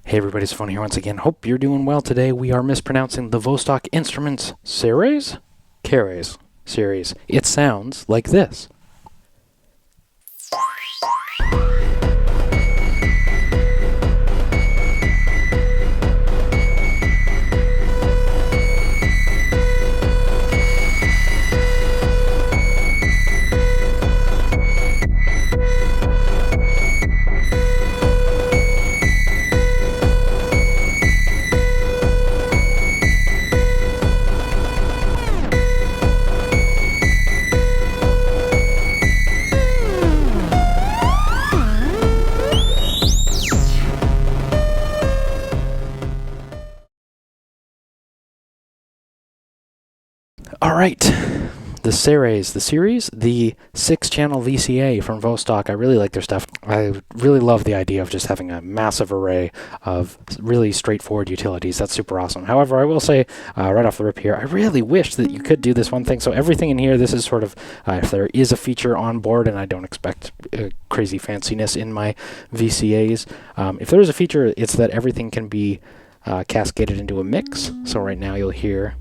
Hey everybody, it's Tafony here once again. Hope you're doing well today. We are mispronouncing the Vostok Instruments Ceres? Series. It sounds like this. All right, the series, the 6-channel VCA from Vostok. I really like their stuff. I really love the idea of just having a massive array of really straightforward utilities. That's super awesome. However, I will say right off the rip here, I really wish that you could do this one thing. So everything in here, this is sort of, if there is a feature on board, and I don't expect crazy fanciness in my VCAs, if there is a feature, it's that everything can be cascaded into a mix. So right now you'll hear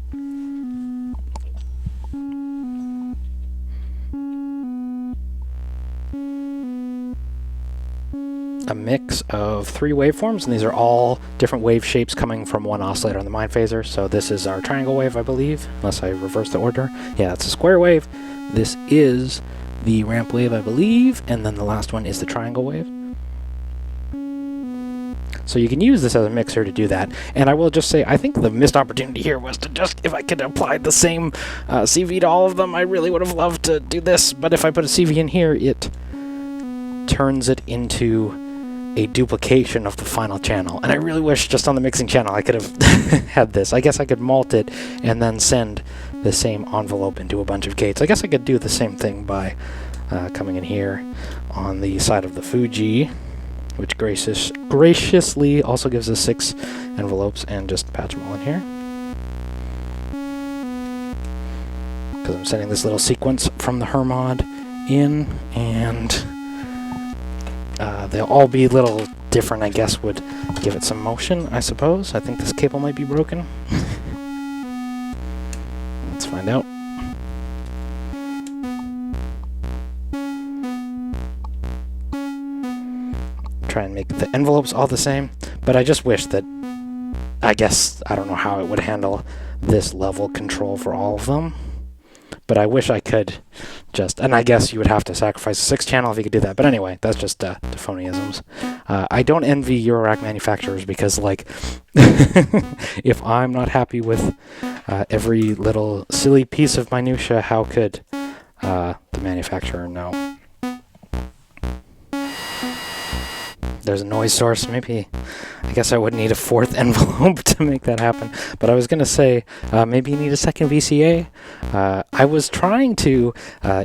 a mix of 3 waveforms, and these are all different wave shapes coming from one oscillator on the mind phaser. So this is our triangle wave, I believe, unless I reverse the order. Yeah, it's a square wave. This is the ramp wave, I believe, and then the last one is the triangle wave. So you can use this as a mixer to do that. And I will just say, I think the missed opportunity here was to just, if I could apply the same CV to all of them, I really would have loved to do this. But if I put a CV in here, it turns it into a duplication of the final channel. And I really wish just on the mixing channel I could have had this. I guess I could malt it and then send the same envelope into a bunch of gates. I guess I could do the same thing by coming in here on the side of the Fuji, which graciously also gives us 6 envelopes, and just patch them all in here. Because I'm sending this little sequence from the Hermod in, and they'll all be a little different, I guess, would give it some motion, I suppose. I think this cable might be broken. Let's find out. Try and make the envelopes all the same, but I just wish that, I don't know how it would handle this level control for all of them, but I wish I could just, and I guess you would have to sacrifice a 6-channel if you could do that, but anyway, that's just Tafonyisms. I don't envy Eurorack manufacturers because, like, if I'm not happy with every little silly piece of minutia, how could the manufacturer know? There's a noise source. Maybe, I guess I would need a 4th envelope to make that happen. But I was going to say, maybe you need a 2nd VCA. I was trying to,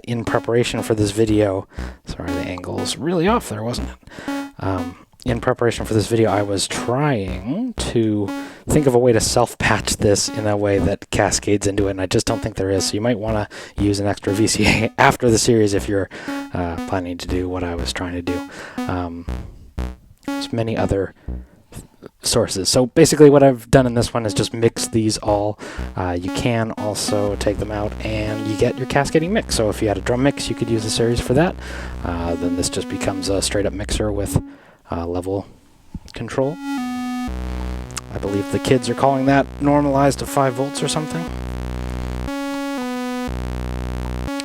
in preparation for this video, sorry, the angle's really off there, wasn't it? In preparation for this video, I was trying to think of a way to self-patch this in a way that cascades into it, and I just don't think there is. So you might want to use an extra VCA after the series if you're planning to do what I was trying to do. There's many other sources. So basically what I've done in this one is just mix these all. You can also take them out and you get your cascading mix. So if you had a drum mix, you could use the series for that. Then this just becomes a straight up mixer with level control. I believe the kids are calling that normalized to 5 volts or something.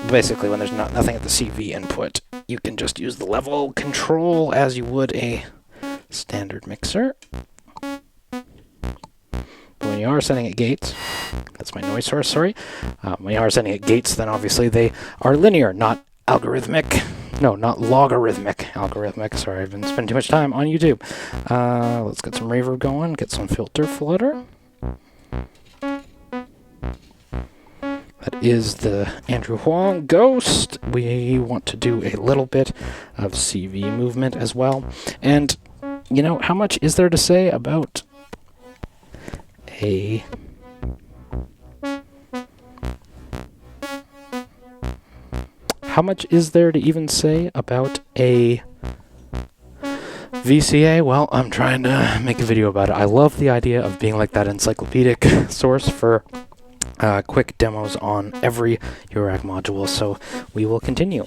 Basically when there's nothing at the CV input, you can just use the level control as you would a standard mixer. But when you are sending it gates, that's my noise source, sorry. When you are sending it gates, then obviously they are linear, not algorithmic. No, not logarithmic. Algorithmic, sorry, I've been spending too much time on YouTube. Let's get some reverb going, get some filter flutter. That is the Andrew Huang Ghost. We want to do a little bit of CV movement as well. And, you know, how much is there to say about a... How much is there to even say about a VCA, well, I'm trying to make a video about it. I love the idea of being like that encyclopedic source for quick demos on every Eurorack module, so we will continue.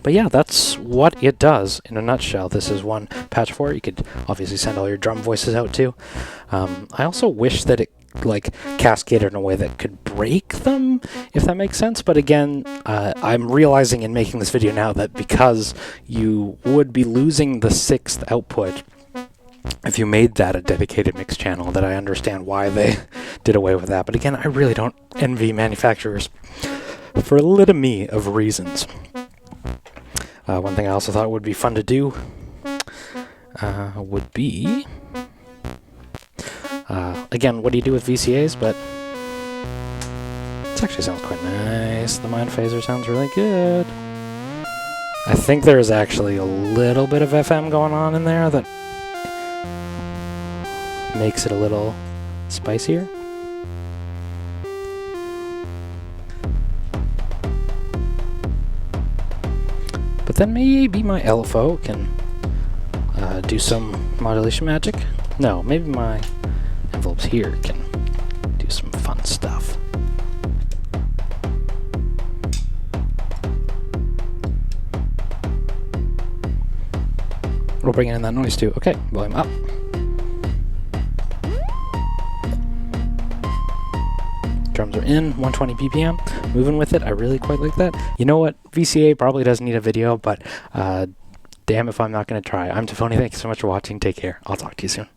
But yeah, that's what it does in a nutshell. This is one patch for it. You could obviously send all your drum voices out too. I also wish that it like cascaded in a way that could break them, if that makes sense. But again, I'm realizing in making this video now that because you would be losing the 6th output if you made that a dedicated mix channel, that I understand why they did away with that. But again, I really don't envy manufacturers for a litany of reasons. One thing I also thought would be fun to do would be... again, what do you do with VCAs? But this actually sounds quite nice. The Mind Phaser sounds really good. I think there's actually a little bit of FM going on in there that makes it a little spicier. But then maybe my LFO can do some modulation magic. No, maybe my envelopes here can do some fun stuff. We'll bring in that noise too. Okay, volume up. Drums are in, 120 BPM. Moving with it, I really quite like that. You know what? VCA probably doesn't need a video, but damn if I'm not going to try. I'm Tafony. Thank you so much for watching. Take care. I'll talk to you soon.